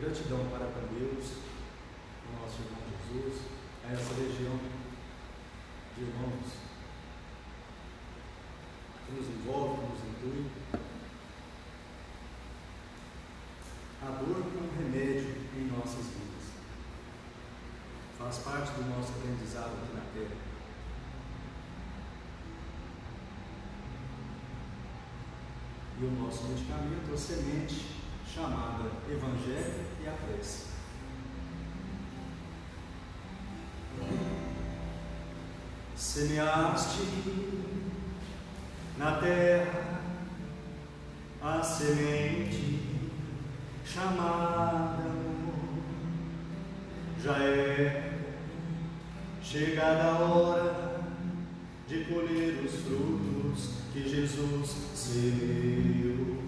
Gratidão para com Deus, com nosso irmão Jesus, a essa legião de irmãos que nos envolve, que nos inclui. A dor como remédio em nossas vidas faz parte do nosso aprendizado aqui na Terra. E o nosso medicamento é a semente chamada Evangelho e a prece. Semeaste na terra a semente chamada amor. Já é chegada a hora de colher os frutos que Jesus semeou.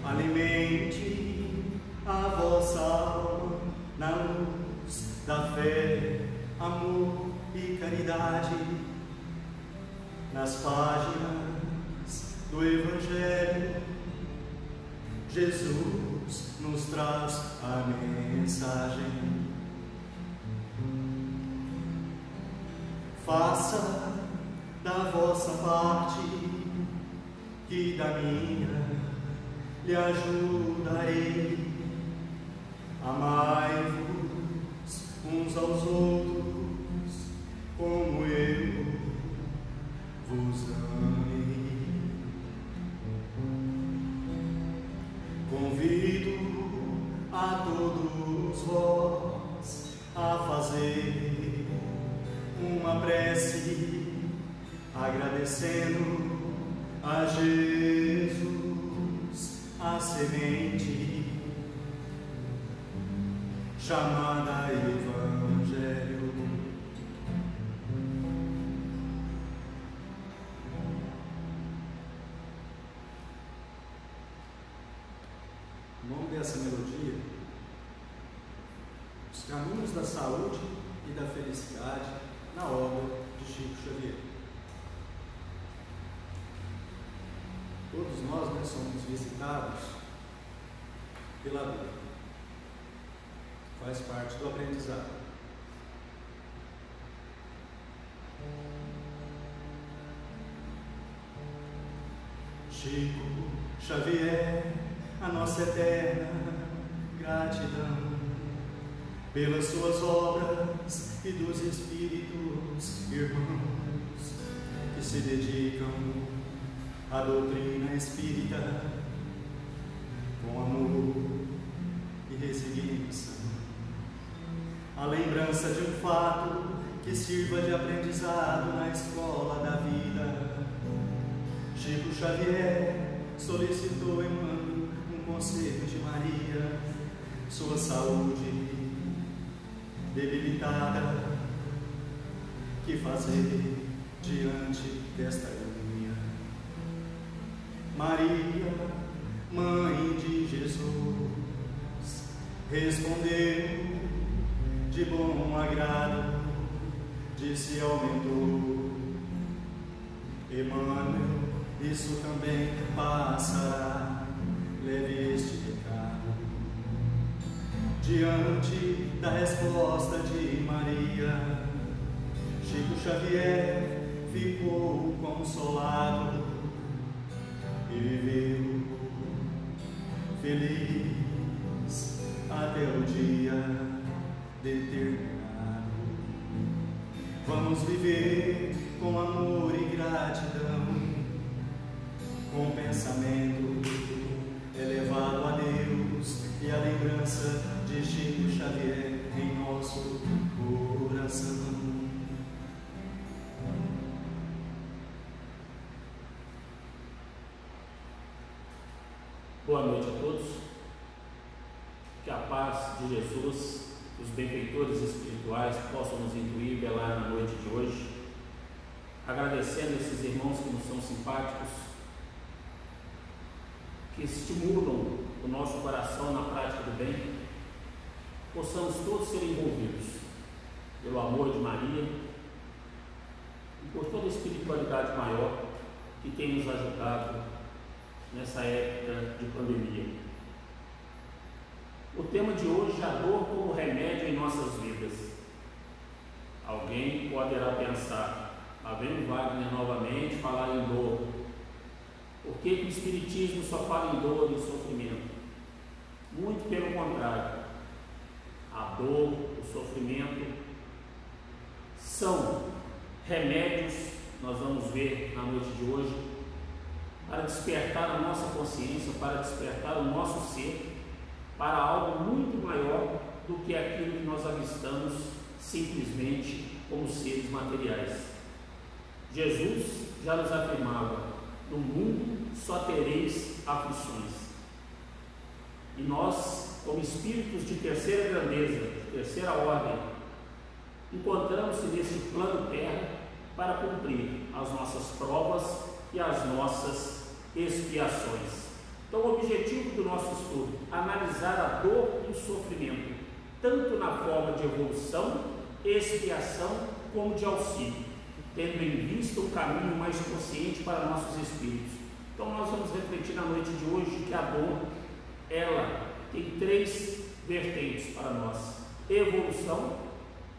Alimente a vossa alma na luz da fé, amor e caridade, nas páginas do Evangelho. Jesus nos traz a mensagem. Faça da vossa parte, que da minha lhe ajudarei. Amai-vos uns aos outros, como eu vos amei. Convido a todos vós a fazer uma prece, agradecendo a Jesus a semente chamada Evangelho. O nome dessa melodia: Os Caminhos da Saúde e da Felicidade, na obra de Chico Xavier. Todos nós, somos visitados pela dor. Faz parte do aprendizado. Chico Xavier, a nossa eterna gratidão pelas suas obras e dos espíritos irmãos que se dedicam à doutrina espírita com amor e resignação. A lembrança de um fato que sirva de aprendizado na escola da vida. Chico Xavier solicitou a Emmanuel um conselho de Maria, sua saúde debilitada, que fazer diante desta agonia. Maria, mãe de Jesus, respondeu de bom agrado, disse ao mentor: Emmanuel, isso também passará, leve este recado. Diante da resposta de Maria, Chico Xavier ficou consolado e viveu feliz até o dia determinado. Vamos viver com amor e gratidão, com pensamento elevado a Deus e a lembrança de Chico Xavier em nosso coração. Boa noite a todos. Que a paz de Jesus, os benfeitores espirituais possam nos intuir e velar na noite de hoje, agradecendo esses irmãos que nos são simpáticos, que estimulam o nosso coração na prática do bem. Possamos todos ser envolvidos pelo amor de Maria e por toda a espiritualidade maior que tem nos ajudado nessa época de pandemia. O tema de hoje é a dor como remédio em nossas vidas. Alguém poderá pensar, vem o Wagner novamente falar em dor. Por que o Espiritismo só fala em dor e sofrimento? Muito pelo contrário. A dor, o sofrimento são remédios, nós vamos ver na noite de hoje, para despertar a nossa consciência, para despertar o nosso ser, para algo muito maior do que aquilo que nós avistamos simplesmente como seres materiais. Jesus já nos afirmava: no mundo só tereis aflições. E nós, como espíritos de terceira grandeza, de terceira ordem, encontramos-se nesse plano terra para cumprir as nossas provas e as nossas expiações. Então, o objetivo do nosso estudo é analisar a dor e o sofrimento, tanto na forma de evolução, expiação, como de auxílio, tendo em vista um caminho mais consciente para nossos espíritos. Então, nós vamos refletir na noite de hoje que a dor, ela tem 3 vertentes para nós: evolução,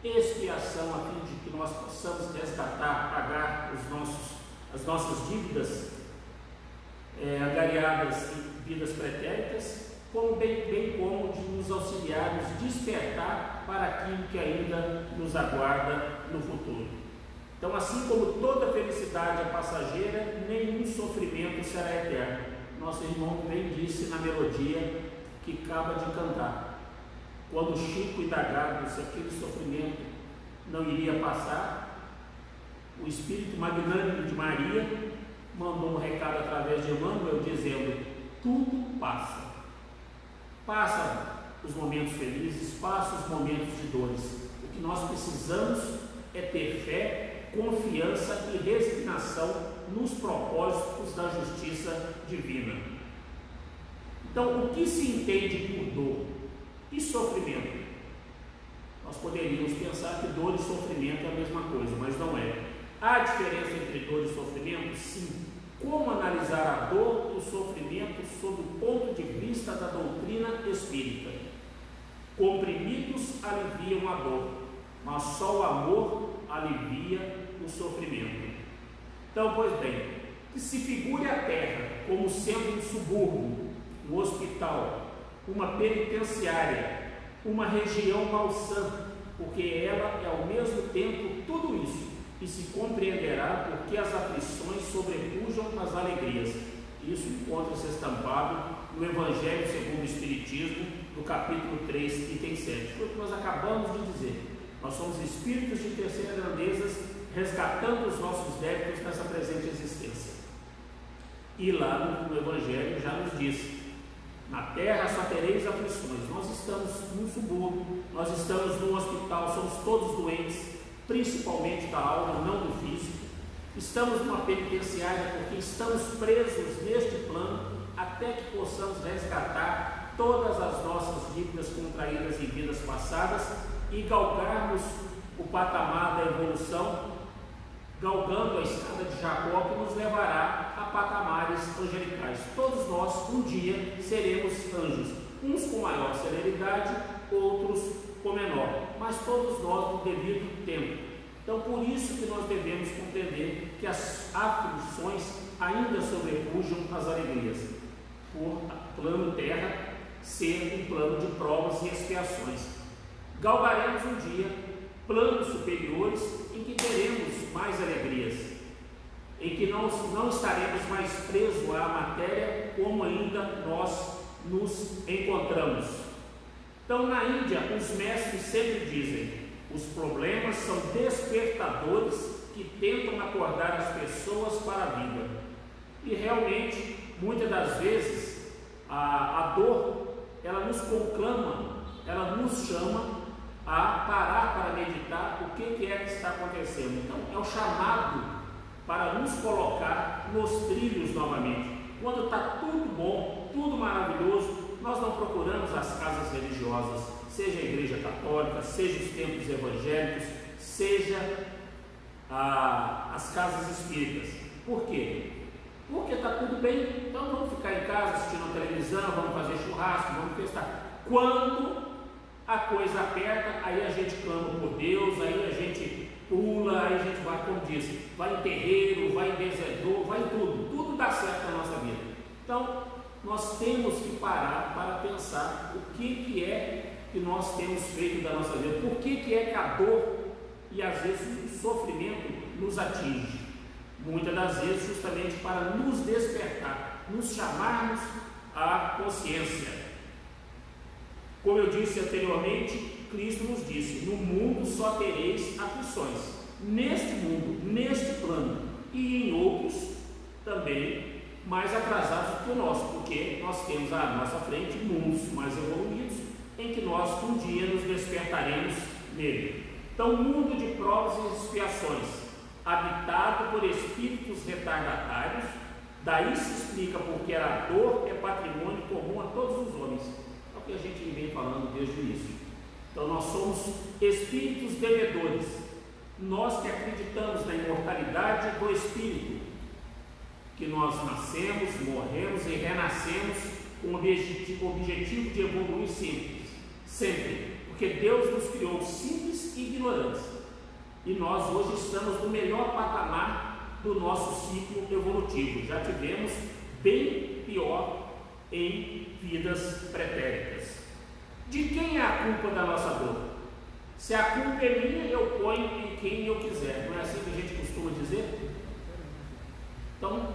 expiação, a fim de que nós possamos resgatar, pagar as nossas dívidas angariadas em vidas pretéritas, como bem como de nos auxiliar, nos despertar para aquilo que ainda nos aguarda no futuro. Então, assim como toda felicidade é passageira, nenhum sofrimento será eterno. Nosso irmão bem disse na melodia que acaba de cantar. Quando Chico indagava se aquele sofrimento não iria passar, o Espírito Magnânimo de Maria mandou um recado através de Emmanuel dizendo: tudo passa. Passa os momentos felizes, passa os momentos de dores. O que nós precisamos é ter fé, confiança e resignação nos propósitos da justiça divina. Então, o que se entende por dor e sofrimento? Nós poderíamos pensar que dor e sofrimento é a mesma coisa, mas não é. Há diferença entre dor e sofrimento? Sim. Como analisar a dor e o sofrimento sob o ponto de vista da doutrina espírita? Comprimidos aliviam a dor, mas só o amor alivia o sofrimento. Então, pois bem, que se figure a Terra como sendo um subúrbio, um hospital, uma penitenciária, uma região malsã, porque ela é ao mesmo tempo tudo isso, e se compreenderá porque as aflições sobrepujam as alegrias. Isso encontra-se estampado no Evangelho segundo o Espiritismo, no capítulo 3, item 7. Foi o que nós acabamos de dizer. Nós somos espíritos de terceira grandeza, resgatando os nossos débitos nessa presente existência. E lá no Evangelho já nos diz: na terra só tereis aflições. Nós estamos num subúrbio, nós estamos num hospital, somos todos doentes, principalmente da alma, não do físico. Estamos numa penitenciária porque estamos presos neste plano até que possamos resgatar todas as nossas dívidas contraídas em vidas passadas e galgarmos o patamar da evolução, galgando a escada de Jacó, que nos levará a patamares angelicais. Todos nós um dia seremos anjos, uns com maior celeridade, outros com menor, mas todos nós no devido tempo. Então, por isso que nós devemos compreender que as aflições ainda sobrepujam as alegrias, por plano terra ser um plano de provas e expiações. Galgaremos um dia planos superiores em que teremos mais alegrias, em que não estaremos mais presos à matéria como ainda nós nos encontramos. Então, na Índia, os mestres sempre dizem: os problemas são despertadores que tentam acordar as pessoas para a vida. E realmente, muitas das vezes, a dor, ela nos conclama, ela nos chama a parar para meditar o que é que está acontecendo. Então, é o chamado para nos colocar nos trilhos novamente. Quando está tudo bom, tudo maravilhoso, nós não procuramos as casas religiosas, seja a Igreja Católica, seja os templos evangélicos, seja as casas espíritas. Por quê? porque está tudo bem, então vamos ficar em casa assistindo a televisão, vamos fazer churrasco, vamos festar. Quando a coisa aperta, aí a gente clama por Deus, aí a gente pula, aí a gente vai, como diz, vai em terreiro, vai em desertor, vai em tudo dá certo na nossa vida. Então, nós temos que parar para pensar o que é que nós temos feito da nossa vida, por que é que a dor e às vezes o sofrimento nos atinge. Muitas das vezes justamente para nos despertar, nos chamarmos à consciência. Como eu disse anteriormente, Cristo nos disse: no mundo só tereis aflições, neste mundo, neste plano, e em outros também mais atrasados que o nosso, porque nós temos à nossa frente mundos mais evoluídos, em que nós um dia nos despertaremos nele. Então, mundo de provas e expiações, habitado por espíritos retardatários, daí se explica porque a dor é patrimônio comum a todos os homens. É o que a gente vem falando desde o início. Então nós somos espíritos devedores, nós que acreditamos na imortalidade do espírito, que nós nascemos, morremos e renascemos com o objetivo de evoluir sempre, porque Deus nos criou simples e ignorantes. E nós hoje estamos no melhor patamar do nosso ciclo evolutivo. Já tivemos bem pior em vidas pretéritas. De quem é a culpa da nossa dor? Se a culpa é minha, eu ponho em quem eu quiser. Não é assim que a gente costuma dizer? Então,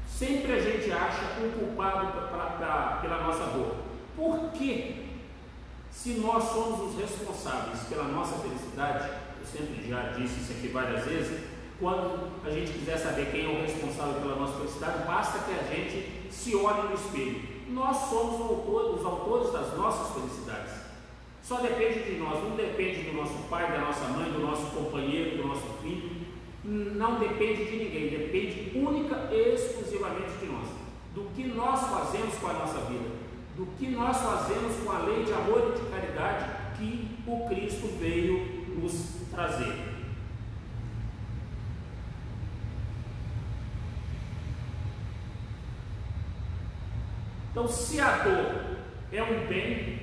sempre a gente acha um culpado pela nossa dor. Por quê? Se nós somos os responsáveis pela nossa felicidade, eu sempre já disse isso aqui várias vezes, quando a gente quiser saber quem é o responsável pela nossa felicidade, basta que a gente se olhe no espelho. Nós somos os autores das nossas felicidades. Só depende de nós, não depende do nosso pai, da nossa mãe, do nosso companheiro, do nosso filho, não depende de ninguém, depende única e exclusivamente de nós, do que nós fazemos com a nossa vida, do que nós fazemos com a lei de amor e de caridade que o Cristo veio nos trazer. Então, se a dor é um bem,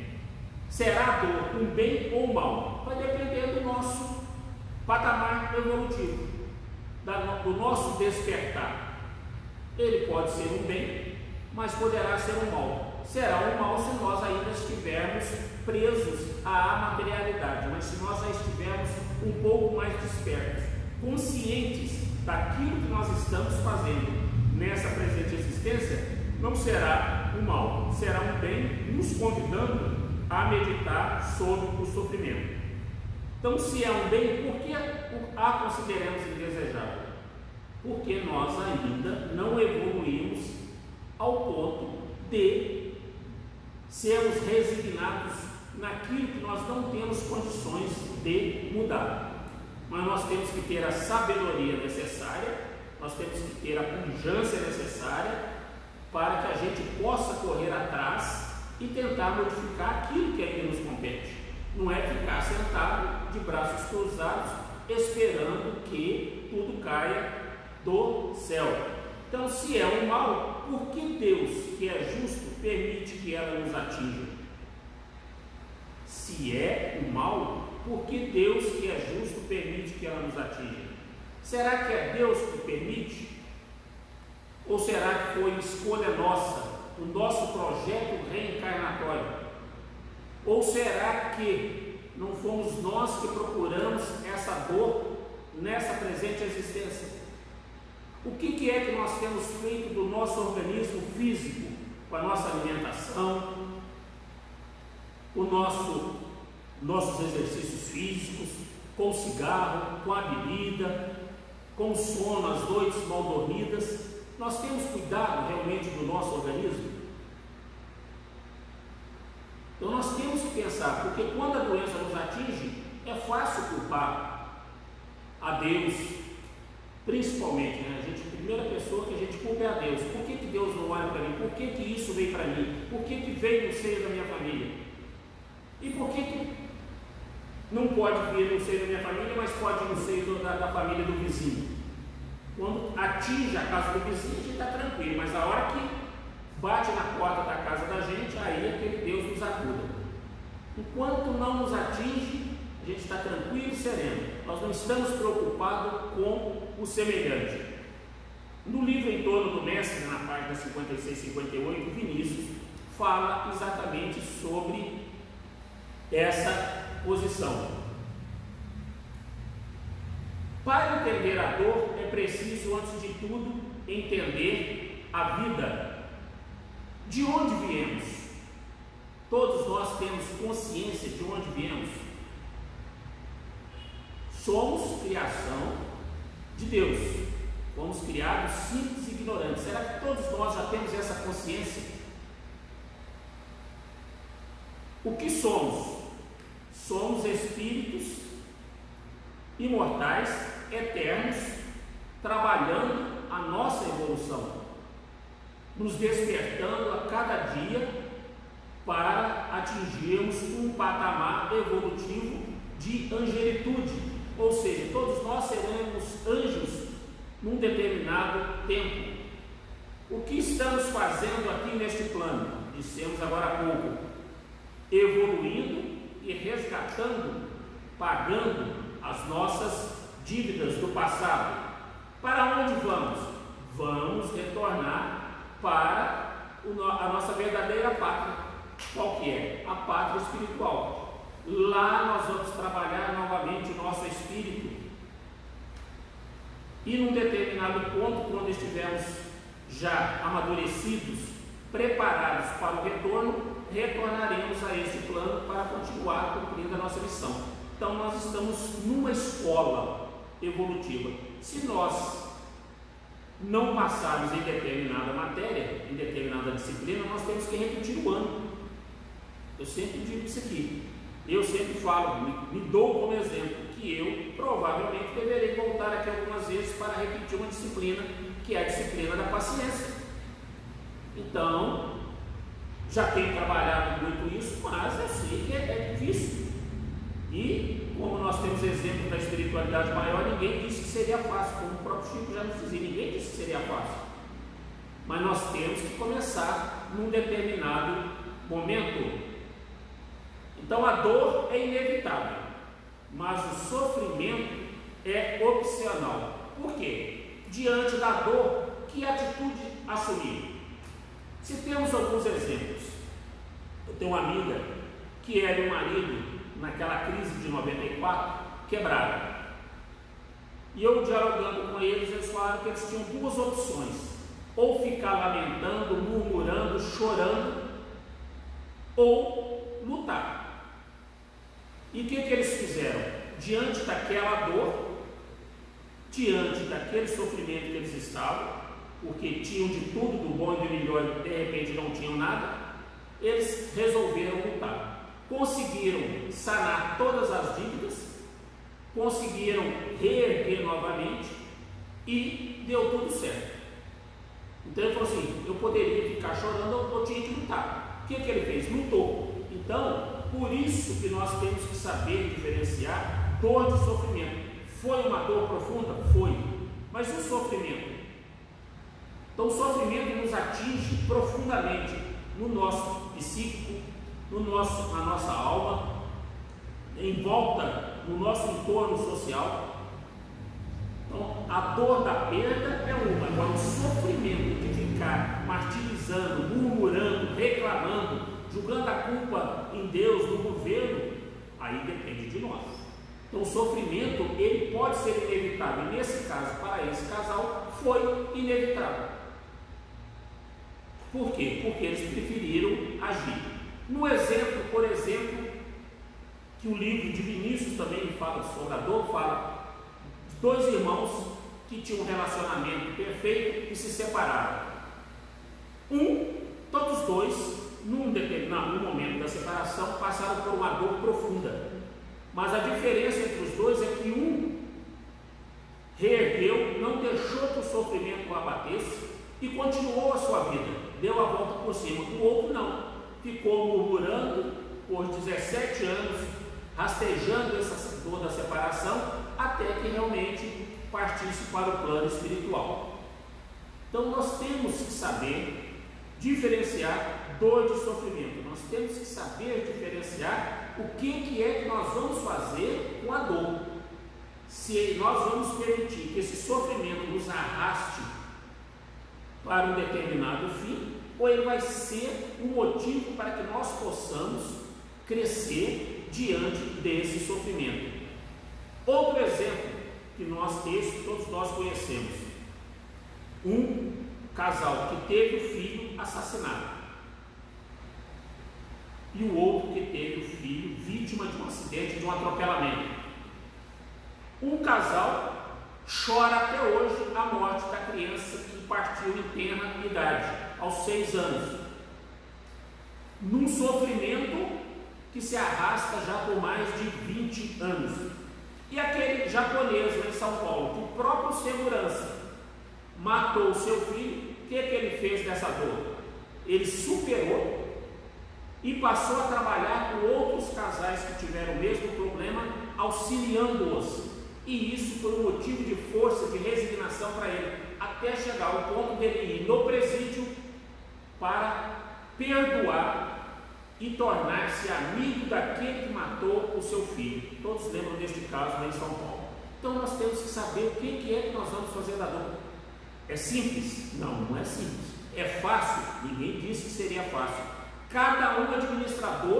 será a dor um bem ou um mal? Vai depender do nosso patamar evolutivo, do nosso despertar. Ele pode ser um bem, mas poderá ser um mal. Será um mal se nós ainda estivermos presos à materialidade, mas se nós já estivermos um pouco mais despertos, conscientes daquilo que nós estamos fazendo nessa presente existência, não será um mal, será um bem, nos convidando a meditar sobre o sofrimento. Então, se é um bem, por que a consideramos indesejável? Porque nós ainda não evoluímos ao ponto de sermos resignados naquilo que nós não temos condições de mudar. Mas nós temos que ter a sabedoria necessária, nós temos que ter a pujança necessária para que a gente possa correr atrás e tentar modificar aquilo que ainda nos compete. Não é ficar sentado de braços cruzados esperando que tudo caia do céu. Então, se é um mal, por que Deus, que é justo, permite que ela nos atinja? Se é um mal, por que Deus, que é justo, permite que ela nos atinja? Será que é Deus que permite? Ou será que foi escolha nossa, o nosso projeto reencarnatório? Ou será que não fomos nós que procuramos essa dor nessa presente existência? O que é que nós temos feito do nosso organismo físico, com a nossa alimentação, com nossos exercícios físicos, com o cigarro, com a bebida, com o sono, as noites mal dormidas? Nós temos cuidado realmente do nosso organismo? Então nós temos que pensar, porque quando a doença nos atinge, é fácil culpar a Deus, principalmente, né? A primeira pessoa que a gente culpa é a Deus. Por que Deus não olha para mim? Por que isso veio para mim? Por que veio no seio da minha família? E por que não pode vir no seio da minha família, mas pode ir no seio da família do vizinho? Quando atinge a casa do vizinho, a gente está tranquilo, mas a hora que bate na porta da casa da gente, aí é que Deus nos acuda. Enquanto não nos atinge, a gente está tranquilo e sereno. Nós não estamos preocupados com o semelhante. No livro Em Torno do Mestre, na página 56 e 58, Vinícius fala exatamente sobre essa posição. Para entender a dor, é preciso, antes de tudo, entender a vida. De onde viemos? Todos nós temos consciência de onde viemos. Somos criação de Deus. Fomos criados simples e ignorantes. Será que todos nós já temos essa consciência? O que somos? Somos espíritos imortais, eternos, trabalhando a nossa evolução, nos despertando a cada dia para atingirmos um patamar evolutivo de angelitude, ou seja, todos nós seremos anjos num determinado tempo. O que estamos fazendo aqui neste plano? Dissemos agora há pouco, evoluindo e resgatando, pagando as nossas dívidas do passado. Para onde vamos? Vamos retornar para a nossa verdadeira pátria. Qual que é? A pátria espiritual. Lá nós vamos trabalhar novamente o nosso espírito. E num determinado ponto, quando estivermos já amadurecidos, preparados para o retorno, retornaremos a este plano para continuar cumprindo a nossa missão. Então nós estamos numa escola evolutiva. Se nós não passarmos em determinada matéria, em determinada disciplina, nós temos que repetir o ano. Eu sempre digo isso aqui. Eu sempre falo, me dou como exemplo, que eu provavelmente deverei voltar aqui algumas vezes para repetir uma disciplina, que é a disciplina da paciência. Então, já tenho trabalhado muito isso, mas eu sei que é difícil. E, como nós temos exemplo da espiritualidade maior, ninguém disse que seria fácil, como o próprio Chico já nos dizia, ninguém disse que seria fácil. Mas nós temos que começar num determinado momento. Então a dor é inevitável, mas o sofrimento é opcional. Por quê? Diante da dor, que atitude assumir? Se temos alguns exemplos, eu tenho uma amiga que era o marido naquela crise de 94, quebrada. E eu dialogando com eles, eles falaram que eles tinham duas opções: ou ficar lamentando, murmurando, chorando, ou lutar. E o que eles fizeram? Diante daquela dor, diante daquele sofrimento que eles estavam, porque tinham de tudo, do bom e do melhor, e de repente não tinham nada, eles resolveram lutar. Conseguiram sanar todas as dívidas, conseguiram reerguer novamente e deu tudo certo. Então ele falou assim: eu poderia ficar chorando, eu tinha que lutar. O que ele fez? Lutou. Então, por isso que nós temos que saber diferenciar dor de sofrimento. Foi uma dor profunda? Foi. Mas o sofrimento? Então o sofrimento nos atinge profundamente no nosso psíquico, na nossa alma, em volta, no nosso entorno social. Então, a dor da perda é uma. Agora, o sofrimento de ficar martirizando, murmurando, reclamando, julgando a culpa em Deus, no governo, aí depende de nós. Então, o sofrimento, ele pode ser inevitável. E nesse caso, para esse casal, foi inevitável. Por quê? Porque eles preferiram agir. No exemplo, por exemplo, que o livro de Vinícius também fala sobre a dor, fala de dois irmãos que tinham um relacionamento perfeito e se separaram. Todos dois, num momento da separação, passaram por uma dor profunda. Mas a diferença entre os dois é que um reergueu, não deixou que o sofrimento o abatesse e continuou a sua vida, deu a volta por cima. O outro não. Ficou murmurando por 17 anos, rastejando essa dor da separação, até que realmente partisse para o plano espiritual. Então nós temos que saber diferenciar dor de sofrimento. Nós temos que saber diferenciar o que é que nós vamos fazer com a dor. Se nós vamos permitir que esse sofrimento nos arraste para um determinado fim, ou ele vai ser um motivo para que nós possamos crescer diante desse sofrimento. Outro exemplo que todos nós conhecemos: um casal que teve o filho assassinado e o outro que teve o filho vítima de um acidente, de um atropelamento. Um casal chora até hoje a morte da criança que partiu em tenra idade, aos 6 anos, num sofrimento que se arrasta já por mais de 20 anos. E aquele japonês lá em São Paulo, que o próprio segurança matou o seu filho, o que ele fez dessa dor? Ele superou e passou a trabalhar com outros casais que tiveram o mesmo problema, auxiliando-os. E isso foi um motivo de força, de resignação para ele, até chegar ao ponto dele ir no presídio para perdoar e tornar-se amigo daquele que matou o seu filho. Todos lembram deste caso lá em São Paulo. Então nós temos que saber o que é que nós vamos fazer da dor. É simples? Não, não é simples. É fácil? Ninguém disse que seria fácil. Cada um administrador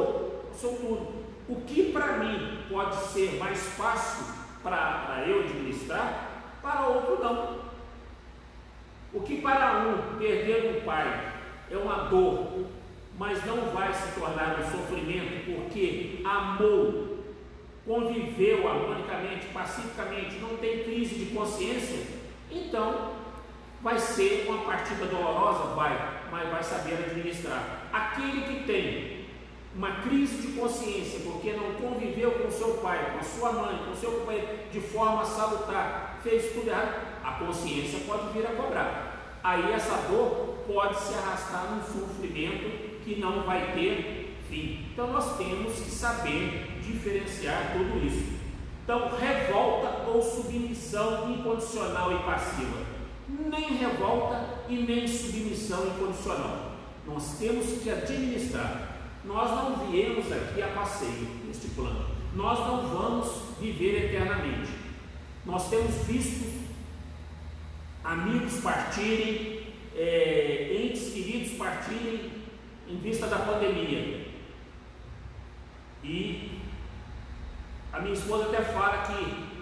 o seu turno. O que para mim pode ser mais fácil para eu administrar, para outro não. O que para um perder um pai é uma dor, mas não vai se tornar um sofrimento, porque amou, conviveu harmonicamente, pacificamente, não tem crise de consciência, então vai ser uma partida dolorosa, mas vai saber administrar. Aquele que tem uma crise de consciência, porque não conviveu com seu pai, com a sua mãe, com seu companheiro de forma salutar, fez tudo errado, a consciência pode vir a cobrar. Aí essa dor pode se arrastar num sofrimento que não vai ter fim. Então nós temos que saber diferenciar tudo isso. Então, revolta ou submissão incondicional e passiva? Nem revolta e nem submissão incondicional. Nós temos que administrar. Nós não viemos aqui a passeio neste plano. Nós não vamos viver eternamente. Nós temos visto amigos partirem, entes queridos partirem em vista da pandemia. E a minha esposa até fala que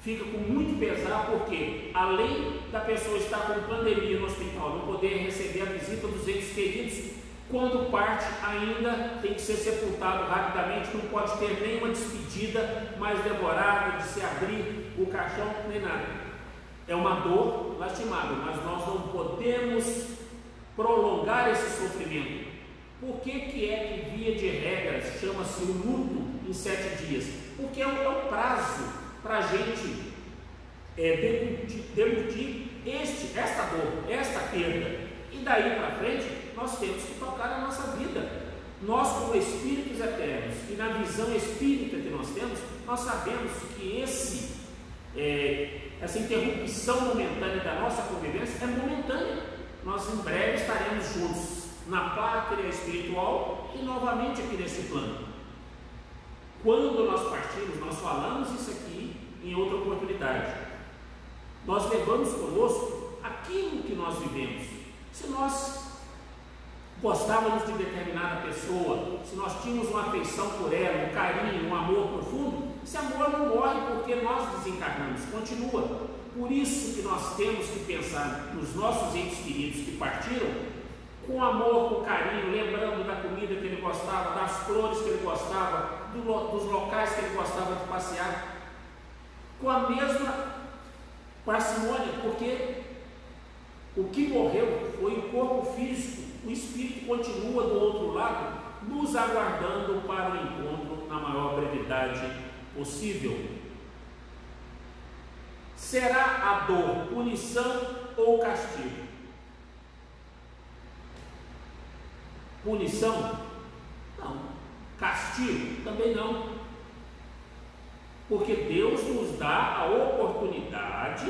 fica com muito pesar, porque além da pessoa estar com pandemia no hospital, não poder receber a visita dos entes queridos, quando parte ainda tem que ser sepultado rapidamente, não pode ter nenhuma despedida mais demorada de se abrir o caixão, nem nada. É uma dor lastimável, mas nós não podemos prolongar esse sofrimento. Por que é que, via de regra, chama-se o luto em 7 dias? Porque é um prazo para a gente debutir esta dor, esta perda. E daí para frente, nós temos que tocar a nossa vida. Nós, como espíritos eternos, e na visão espírita que nós temos, nós sabemos que essa interrupção momentânea da nossa convivência é momentânea. Nós em breve estaremos juntos na pátria espiritual e novamente aqui nesse plano. Quando nós partimos, nós falamos isso aqui em outra oportunidade. Nós levamos conosco aquilo que nós vivemos. Se nós gostávamos de determinada pessoa, se nós tínhamos uma afeição por ela, um carinho, um amor profundo, esse amor não morre porque nós desencarnamos, continua. Por isso que nós temos que pensar nos nossos entes queridos que partiram com amor, com carinho, lembrando da comida que ele gostava, das flores que ele gostava, dos locais que ele gostava de passear, com a mesma parcimônia, porque o que morreu foi o corpo físico, o espírito continua do outro lado, nos aguardando para o encontro na maior brevidade possível. Será a dor punição ou castigo? Punição? Não. Castigo? Também não. Porque Deus nos dá a oportunidade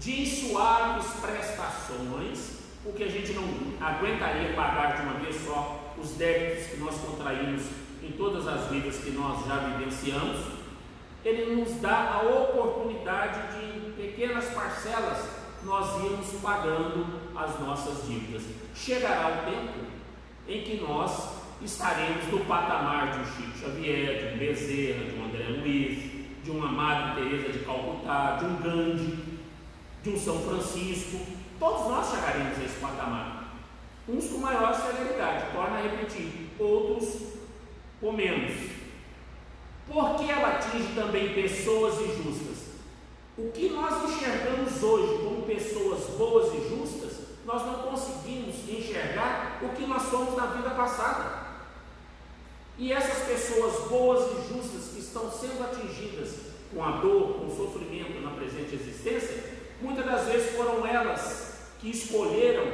de suaves prestações, porque a gente não aguentaria pagar de uma vez só os débitos que nós contraímos em todas as vidas que nós já vivenciamos. Ele nos dá a oportunidade de, em pequenas parcelas, nós irmos pagando as nossas dívidas. Chegará o tempo em que nós estaremos no patamar de um Chico Xavier, de um Bezerra, de um André Luiz, de uma Madre Teresa de Calcutá, de um Gandhi, de um São Francisco. Todos nós chegaremos a esse patamar, uns com maior celeridade, torna a repetir, outros com menos. Porque ela atinge também pessoas injustas. O que nós enxergamos hoje como pessoas boas e justas, nós não conseguimos enxergar o que nós somos na vida passada. E essas pessoas boas e justas que estão sendo atingidas com a dor, com o sofrimento na presente existência, muitas das vezes foram elas que escolheram,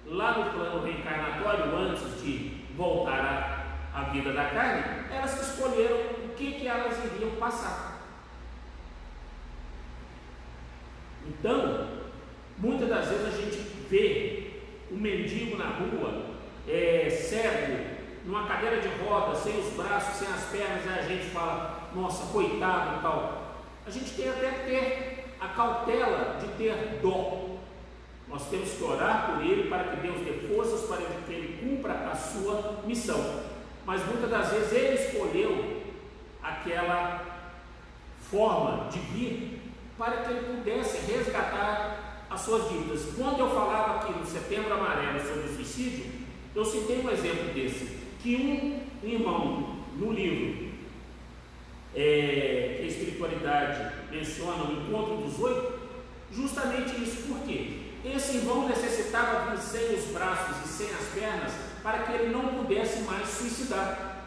lá no plano reencarnatório, antes de voltar à vida da carne, elas que escolheram o que elas iriam passar. Então, muitas das vezes a gente vê um mendigo na rua, cego, numa cadeira de rodas, sem os braços, sem as pernas, e a gente fala, nossa, coitado e tal. A gente tem até que ter a cautela de ter dó. Nós temos que orar por ele para que Deus dê forças para que ele cumpra a sua missão. Mas muitas das vezes ele escolheu aquela forma de vir para que ele pudesse resgatar as suas dívidas. Quando eu falava aqui no Setembro Amarelo sobre o suicídio, eu citei um exemplo desse, que um irmão no livro que a espiritualidade menciona, o Encontro dos Oito, justamente isso. Por quê? Esse irmão necessitava vir sem os braços e sem as pernas para que ele não pudesse mais suicidar.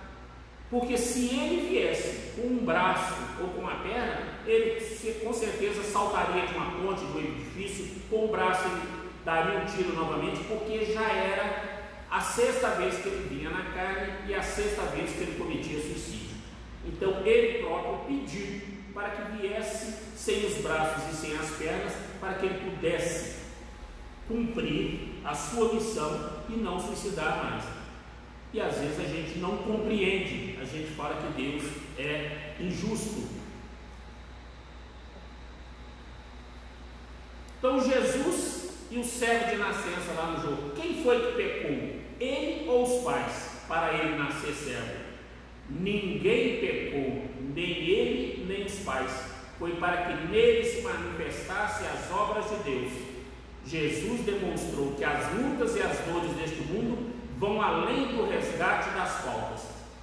Porque se ele viesse com um braço ou com uma perna, ele com certeza saltaria de uma ponte, de um edifício. Com o braço ele daria um tiro novamente, porque já era a sexta vez que ele vinha na carne e a sexta vez que ele cometia suicídio. Então ele próprio pediu para que viesse sem os braços e sem as pernas, para que ele pudesse cumprir a sua missão e não suicidar mais. E às vezes a gente não compreende, a gente fala que Deus é injusto. Então Jesus e o cego de nascença lá no jogo, quem foi que pecou? Ele ou os pais, para ele nascer cego? Ninguém pecou, nem ele nem os pais. Foi para que nele se manifestassem as obras de Deus. Jesus demonstrou que as lutas e as dores deste mundo vão além do resgate das faltas.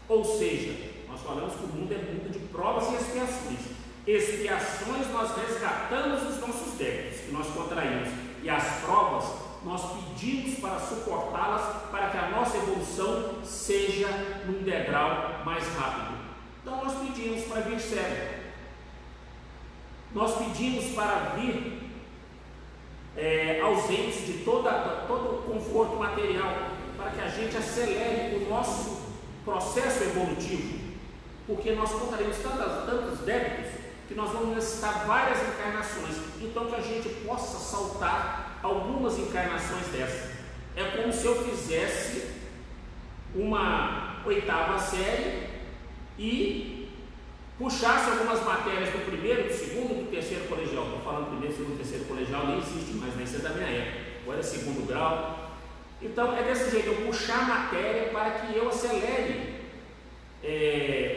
Ou seja, nós falamos que o mundo é mundo de provas e expiações. Expiações, nós resgatamos os nossos débitos que nós contraímos, e as provas nós pedimos para suportá-las, para que a nossa evolução seja num degrau mais rápido. Então nós pedimos para vir cego, nós pedimos para vir ausentes de todo o conforto material, para que a gente acelere o nosso processo evolutivo, porque nós contraímos tantos débitos que nós vamos necessitar várias encarnações. Então que a gente possa saltar algumas encarnações dessas. É como se eu fizesse uma 8ª série e puxasse algumas matérias do primeiro, do segundo, do terceiro colegial. Estou falando primeiro, segundo, terceiro colegial, nem existe mais, nem ser da minha época. Agora é 2º grau. Então é desse jeito, eu puxar a matéria para que eu acelere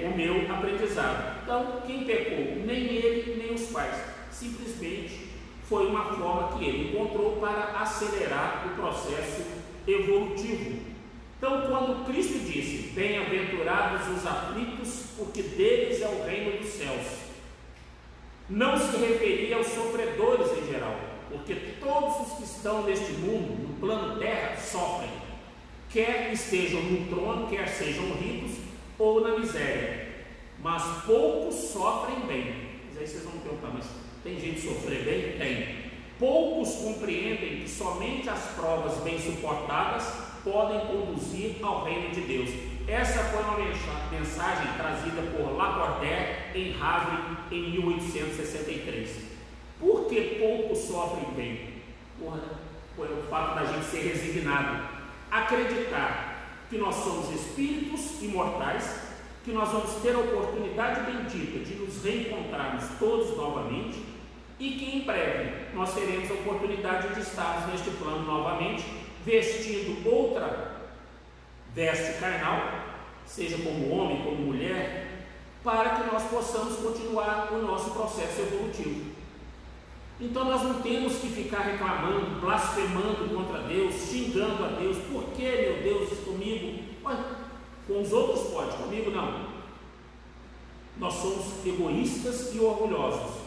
o meu aprendizado. Então quem pecou? Nem ele, nem os pais. Simplesmente foi uma forma que ele encontrou para acelerar o processo evolutivo. Então, quando Cristo disse, bem-aventurados os aflitos, porque deles é o reino dos céus, não se referia aos sofredores em geral, porque todos os que estão neste mundo, no plano terra, sofrem, quer estejam no trono, quer sejam ricos ou na miséria, mas poucos sofrem bem. Mas aí vocês vão me perguntar, mas tem gente sofrer bem? Tem. Poucos compreendem que somente as provas bem suportadas podem conduzir ao reino de Deus. Essa foi uma mensagem trazida por Lacordaire em Havre em 1863. Por que poucos sofrem bem? Por o fato da gente ser resignado, acreditar que nós somos espíritos imortais, que nós vamos ter a oportunidade bendita de nos reencontrarmos todos novamente e que em breve nós teremos a oportunidade de estarmos neste plano novamente, vestindo outra veste carnal, seja como homem, como mulher, para que nós possamos continuar o nosso processo evolutivo. Então nós não temos que ficar reclamando, blasfemando contra Deus, xingando a Deus. Por que, meu Deus, comigo? Olha, com os outros pode, comigo não. Nós somos egoístas e orgulhosos.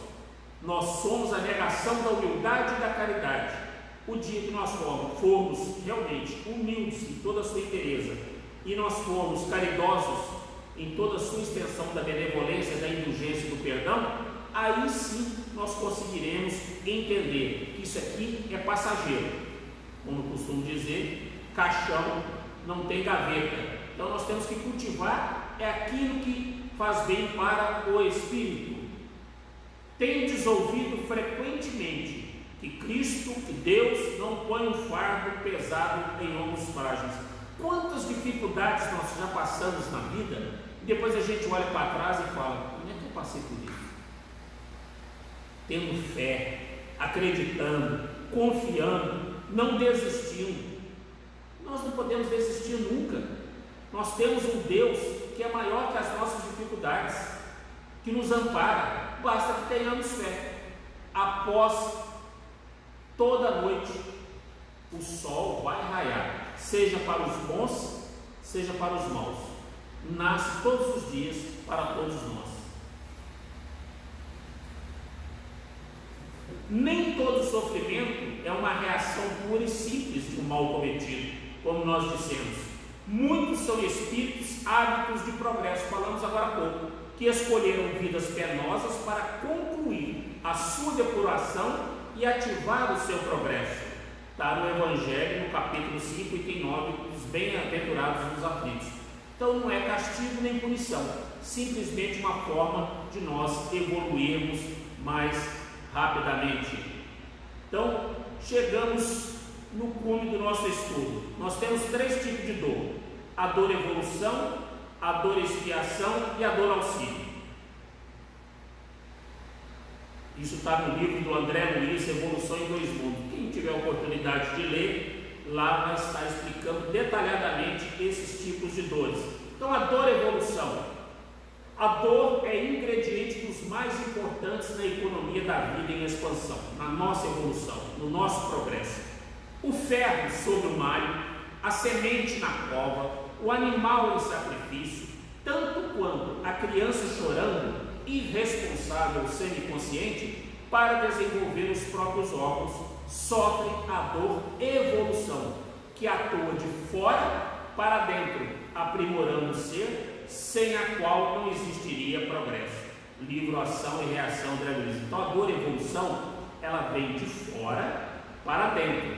Nós somos a negação da humildade e da caridade. O dia que nós formos realmente humildes em toda a sua inteireza e nós formos caridosos em toda a sua extensão da benevolência, da indulgência e do perdão, aí sim nós conseguiremos entender que isso aqui é passageiro. Como eu costumo dizer, caixão não tem gaveta. Então nós temos que cultivar aquilo que faz bem para o espírito. Tendes ouvido frequentemente que Cristo, que Deus, não põe um fardo pesado em ombros frágeis. Quantas dificuldades nós já passamos na vida, e depois a gente olha para trás e fala: como é que eu passei por isso? Tendo fé, acreditando, confiando, não desistindo. Nós não podemos desistir nunca. Nós temos um Deus que é maior que as nossas dificuldades, que nos ampara. Basta que tenhamos fé. Após toda noite, o sol vai raiar, seja para os bons, seja para os maus. Nasce todos os dias para todos nós. Nem todo sofrimento é uma reação pura e simples de um mal cometido, como nós dissemos. Muitos são espíritos ávidos de progresso, falamos agora há pouco, que escolheram vidas penosas para concluir a sua depuração e ativar o seu progresso. Está no Evangelho, no capítulo 5, item 9, dos bem-aventurados dos aflitos. Então não é castigo nem punição, simplesmente uma forma de nós evoluirmos mais rapidamente. Então, chegamos no cume do nosso estudo. Nós temos 3 tipos de dor: a dor evolução, a dor expiação e a dor auxílio. Isso está no livro do André Luiz, Evolução em 2 Mundos. Quem tiver a oportunidade de ler, lá vai estar explicando detalhadamente esses tipos de dores. Então, a dor evolução. A dor é ingrediente dos mais importantes na economia da vida em expansão, na nossa evolução, no nosso progresso. O ferro sobre o malho, a semente na cova, o animal em sacrifício, tanto quanto a criança chorando, irresponsável, semiconsciente, para desenvolver os próprios órgãos, sofre a dor evolução, que atua de fora para dentro, aprimorando o ser, sem a qual não existiria progresso. Livro Ação e Reação de André Luiz. Então a dor evolução, ela vem de fora para dentro,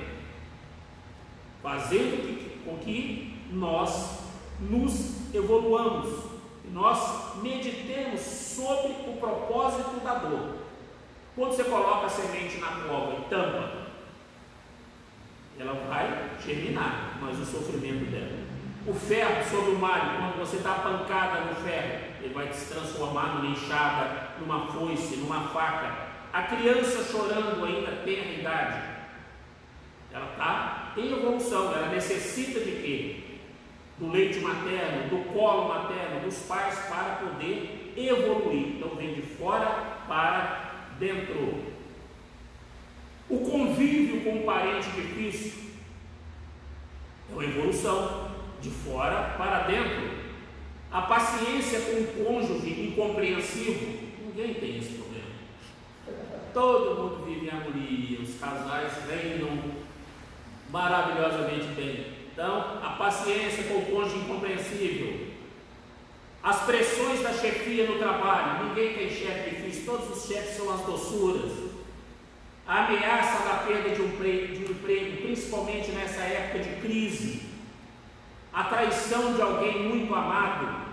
fazendo com que nós nos evoluamos, que nós meditemos sobre o propósito da dor. Quando você coloca a semente na cova e tampa, ela vai germinar, mas o sofrimento dela. O ferro sobre o malho, quando você dá pancada no ferro, ele vai se transformar numa enxada, numa foice, numa faca. A criança chorando ainda tem a idade, ela está em evolução, ela necessita de quê? Do leite materno, do colo materno, dos pais para poder evoluir. Então vem de fora para dentro. O convívio com um parente difícil é uma evolução, de fora para dentro. A paciência com o cônjuge incompreensivo, ninguém tem esse problema. Todo mundo vive em harmonia, os casais reinam maravilhosamente bem. Então, a paciência com o cônjuge incompreensível, as pressões da chefia no trabalho, ninguém tem chefe difícil, todos os chefes são as doçuras. A ameaça da perda de um emprego, principalmente nessa época de crise, a traição de alguém muito amado,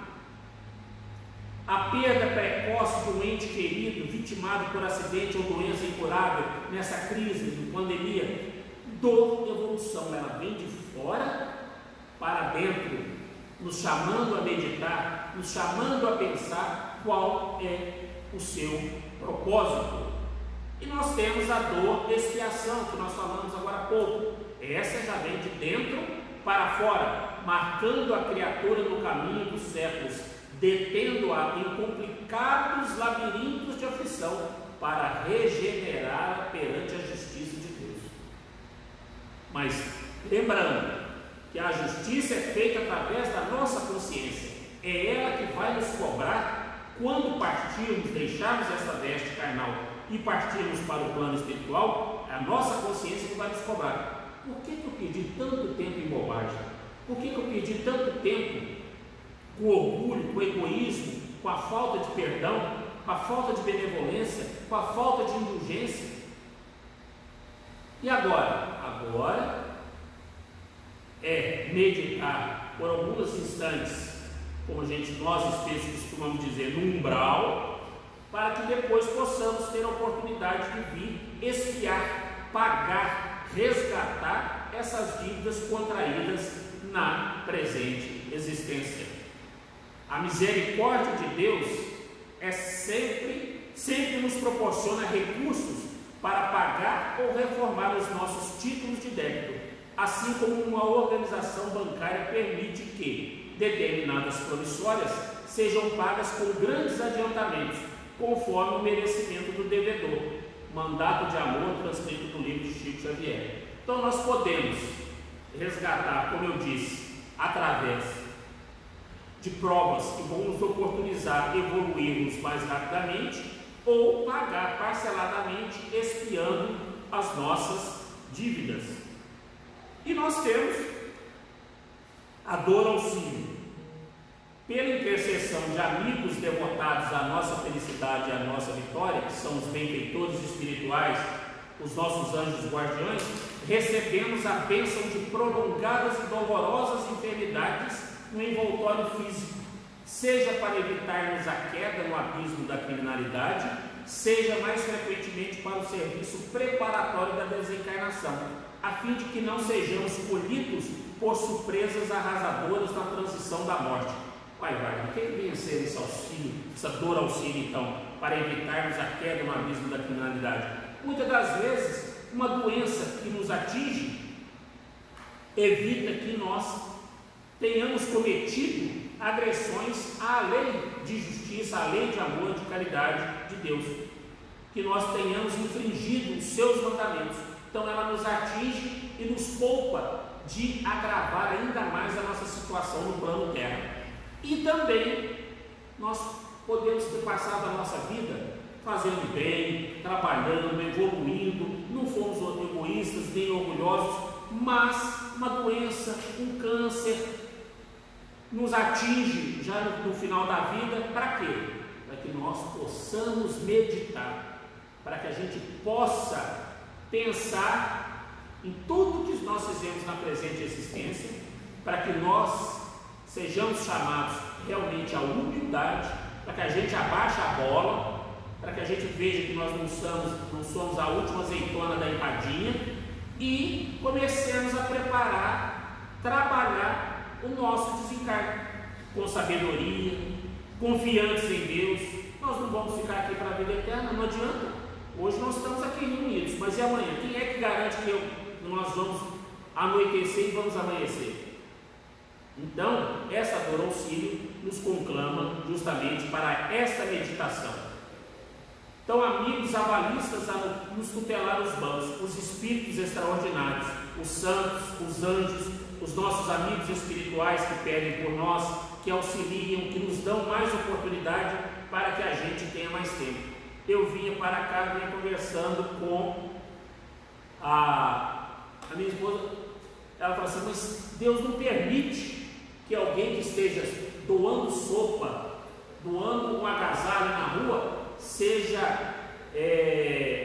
a perda precoce de um ente querido vitimado por acidente ou doença incurável nessa crise de pandemia. Dor, evolução, ela vem de fora para dentro, nos chamando a meditar, nos chamando a pensar qual é o seu propósito. E nós temos a dor, expiação, que nós falamos agora há pouco. Essa já vem de dentro para fora, marcando a criatura no caminho dos séculos, detendo-a em complicados labirintos de aflição, para regenerar perante a justiça de Deus. Mas, lembrando que a justiça é feita através da nossa consciência, é ela que vai nos cobrar quando partirmos, deixarmos essa veste carnal e partirmos para o plano espiritual. É a nossa consciência que vai nos cobrar. Por que eu perdi tanto tempo em bobagem? Por que eu perdi tanto tempo com o orgulho, com o egoísmo, com a falta de perdão, com a falta de benevolência, com a falta de indulgência? E agora? Agora é meditar por alguns instantes, como nós espíritos costumamos dizer, no umbral, para que depois possamos ter a oportunidade de vir expiar, pagar, resgatar essas dívidas contraídas na presente existência. A misericórdia de Deus sempre nos proporciona recursos para pagar ou reformar os nossos títulos de débito, assim como uma organização bancária permite que determinadas promissórias sejam pagas com grandes adiantamentos, conforme o merecimento do devedor. Mandato de amor, transcrito do livro de Chico Xavier. Então nós podemos resgatar, como eu disse, através de provas que vão nos oportunizar evoluirmos mais rapidamente, ou pagar parceladamente, expiando as nossas dívidas. E nós temos a dor auxílio. Pela intercessão de amigos devotados à nossa felicidade e à nossa vitória, que são os benfeitores espirituais, os nossos anjos guardiões, recebemos a bênção de prolongadas e dolorosas enfermidades no envoltório físico, seja para evitarmos a queda no abismo da criminalidade, seja mais frequentemente para o serviço preparatório da desencarnação, a fim de que não sejamos colhidos por surpresas arrasadoras na transição da morte. Wagner, quem vem a ser esse auxílio, essa dor auxílio então, para evitarmos a queda no abismo da criminalidade? Muitas das vezes, uma doença que nos atinge evita que nós tenhamos cometido agressões à lei de justiça, à lei de amor, de caridade de Deus, que nós tenhamos infringido os seus mandamentos. Então ela nos atinge e nos poupa de agravar ainda mais a nossa situação no plano terra. E também nós podemos ter passado a nossa vida fazendo bem, trabalhando, evoluindo, não fomos egoístas nem orgulhosos, mas uma doença, um câncer nos atinge já no final da vida. Para quê? Para que nós possamos meditar, para que a gente possa pensar em tudo que nós fizemos na presente existência, para que nós sejamos chamados realmente à humildade, para que a gente abaixe a bola, para que a gente veja que nós não somos a última azeitona da empadinha e comecemos a preparar, trabalhar o nosso desencarne com sabedoria, confiantes em Deus. Nós não vamos ficar aqui para a vida eterna, não adianta. Hoje nós estamos aqui reunidos, mas e amanhã? Quem é que garante que nós vamos anoitecer e vamos amanhecer? Então, essa dor auxílio nos conclama justamente para esta meditação. Então, amigos avalistas a nos tutelar os bons, os espíritos extraordinários, os santos, os anjos, os nossos amigos espirituais que pedem por nós, que auxiliam, que nos dão mais oportunidade para que a gente tenha mais tempo. Eu vinha para cá, vinha conversando com a minha esposa. Ela falou assim: mas Deus não permite que alguém que esteja doando sopa, doando um agasalho na rua, seja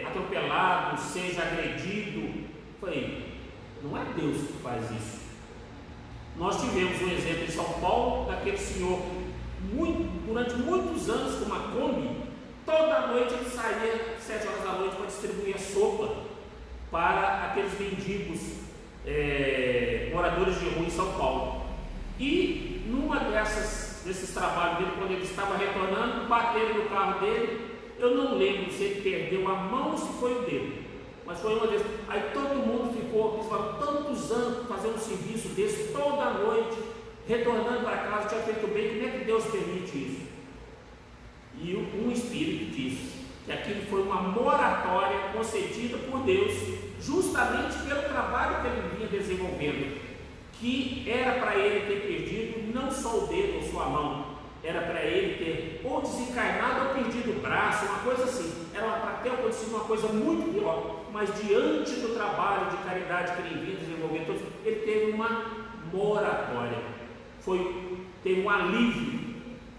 atropelado, seja agredido. Eu falei, não é Deus que faz isso. Nós tivemos um exemplo em São Paulo, daquele senhor durante muitos anos com uma Kombi. Toda noite ele saía 7 horas da noite para distribuir a sopa para aqueles mendigos moradores de rua em São Paulo. E numa desses trabalhos dele, quando ele estava retornando, bateram no carro dele. Eu não lembro se ele perdeu a mão ou se foi o dedo, mas foi uma vez. Aí todo mundo ficou tantos anos fazendo um serviço desse, toda noite, retornando para casa, tinha feito bem. Como é que Deus permite isso? E um espírito disse que aquilo foi uma moratória concedida por Deus, justamente pelo trabalho que ele vinha desenvolvendo, que era para ele ter perdido não só o dedo ou sua mão, era para ele ter ou desencarnado ou perdido o braço, uma coisa assim. Era para ter acontecido uma coisa muito pior, mas diante do trabalho de caridade que ele vinha desenvolvendo, ele teve uma moratória, teve um alívio.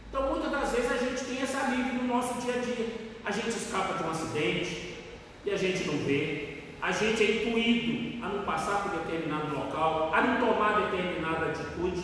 Então muitas das vezes a gente tem esse alívio no nosso dia a dia. A gente escapa de um acidente e a gente não vê. A gente é intuído a não passar por determinado local, a não tomar determinada atitude,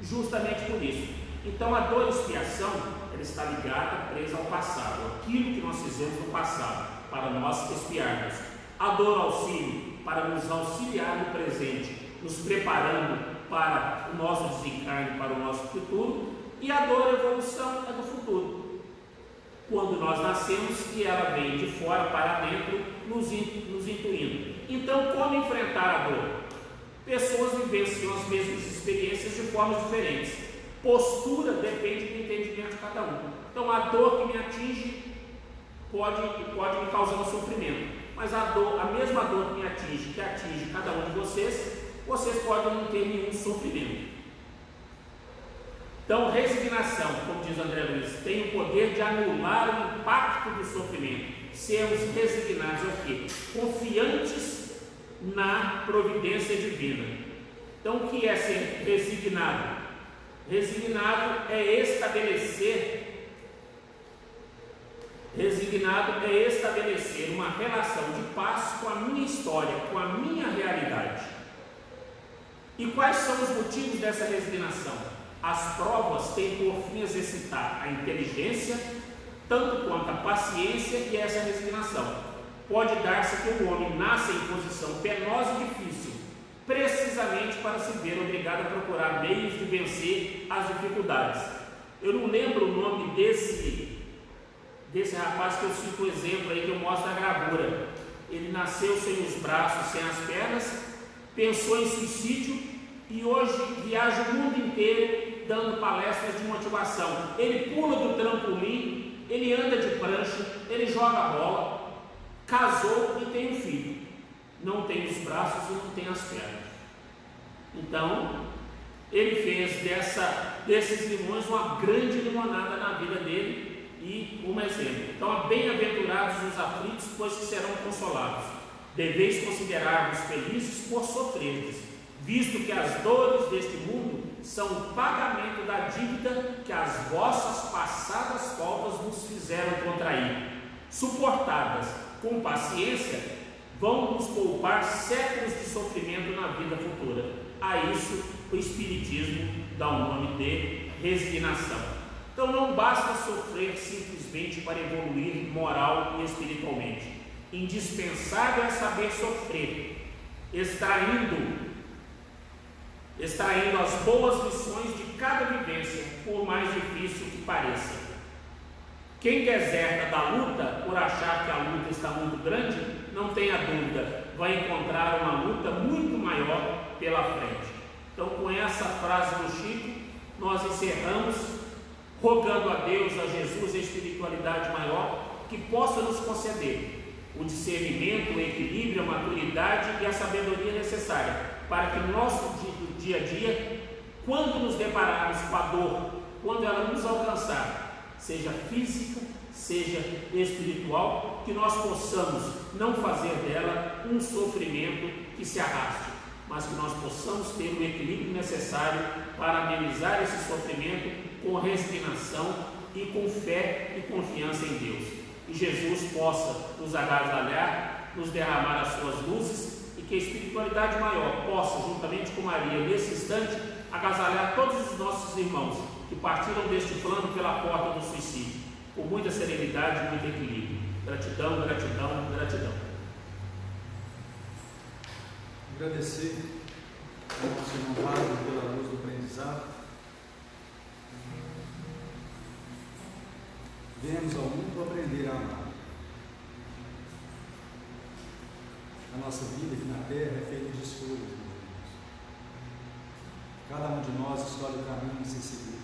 justamente por isso. Então a dor e expiação, ela está ligada, presa ao passado, aquilo que nós fizemos no passado, para nós expiarmos. A dor auxílio, para nos auxiliar no presente, nos preparando para o nosso desencarne, para o nosso futuro. E a dor evolução é do futuro, quando nós nascemos e ela vem de fora para dentro, nos intuindo. Então, como enfrentar a dor? Pessoas vivenciam as mesmas experiências de formas diferentes. Postura depende do entendimento de cada um. Então, a dor que me atinge pode me causar um sofrimento, mas a mesma dor que me atinge, que atinge cada um de vocês podem não ter nenhum sofrimento. Então, resignação, como diz André Luiz, tem o poder de anular o impacto do sofrimento. Sermos resignados é o quê? Confiantes na providência divina. Então, o que é ser resignado? Resignado é estabelecer uma relação de paz com a minha história, com a minha realidade. E quais são os motivos dessa resignação? As provas têm por fim exercitar a inteligência, tanto quanto a paciência e essa resignação. Pode dar-se que o homem nasça em posição penosa e difícil, precisamente para se ver obrigado a procurar meios de vencer as dificuldades. Eu não lembro o nome desse rapaz que eu cito o exemplo aí, que eu mostro a gravura. Ele nasceu sem os braços, sem as pernas, pensou em suicídio e hoje viaja o mundo inteiro dando palestras de motivação. Ele pula do trampolim, ele anda de prancha, ele joga bola, casou e tem um filho. Não tem os braços e não tem as pernas. Então, ele fez desses limões uma grande limonada na vida dele e um exemplo. Então, bem-aventurados os aflitos, pois que serão consolados. Deveis considerar-vos felizes por sofrerdes, visto que as dores deste mundo são o pagamento da dívida que as vossas passadas faltas nos fizeram contrair. Suportadas com paciência, vão nos poupar séculos de sofrimento na vida futura. A isso o Espiritismo dá o nome de resignação. Então não basta sofrer simplesmente para evoluir moral e espiritualmente. Indispensável é saber sofrer, extraindo as boas lições de cada vivência, por mais difícil que pareça. Quem deserta da luta por achar que a luta está muito grande, não tenha dúvida, vai encontrar uma luta muito maior pela frente. Então, com essa frase do Chico, nós encerramos, rogando a Deus, a Jesus, a espiritualidade maior, que possa nos conceder o discernimento, o equilíbrio, a maturidade e a sabedoria necessária para que no nosso dia a dia, quando nos depararmos com a dor, quando ela nos alcançar, seja física, seja espiritual, que nós possamos não fazer dela um sofrimento que se arraste, mas que nós possamos ter o equilíbrio necessário para amenizar esse sofrimento com resignação e com fé e confiança em Deus. E Jesus possa nos agasalhar nos derramar as suas luzes e que a espiritualidade maior possa, juntamente com Maria, nesse instante, agasalhar todos os nossos irmãos que partiram deste plano pela porta do suicídio, com muita serenidade e muito equilíbrio. Gratidão, gratidão, gratidão. Agradecer ao nosso irmão Padre pela luz do aprendizado. Viemos ao mundo aprender a amar. A nossa vida aqui na Terra é feita de escolhas, meus irmãos. Cada um de nós escolhe o caminho a ser seguido.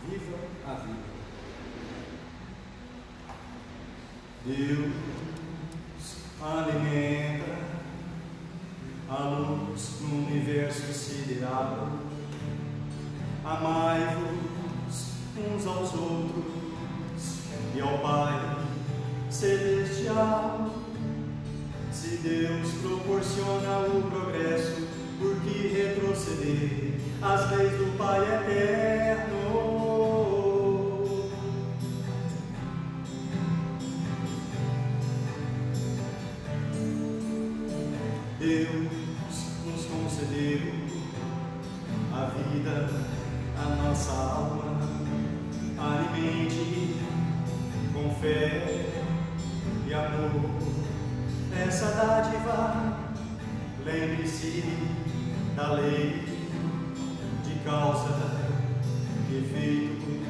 Viva a vida. Deus alimenta a luz no universo sideral. Amai-vos uns aos outros e ao Pai Celestial. Se Deus proporciona o progresso, por que retroceder às leis do Pai Eterno? Deus nos concedeu a vida, a nossa alma. Alimente com fé e amor essa dádiva. Lembre-se da lei de causa e efeito.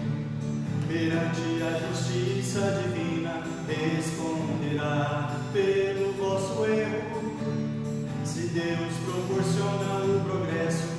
Perante a justiça divina responderá pelo vosso erro. Se Deus proporciona o progresso,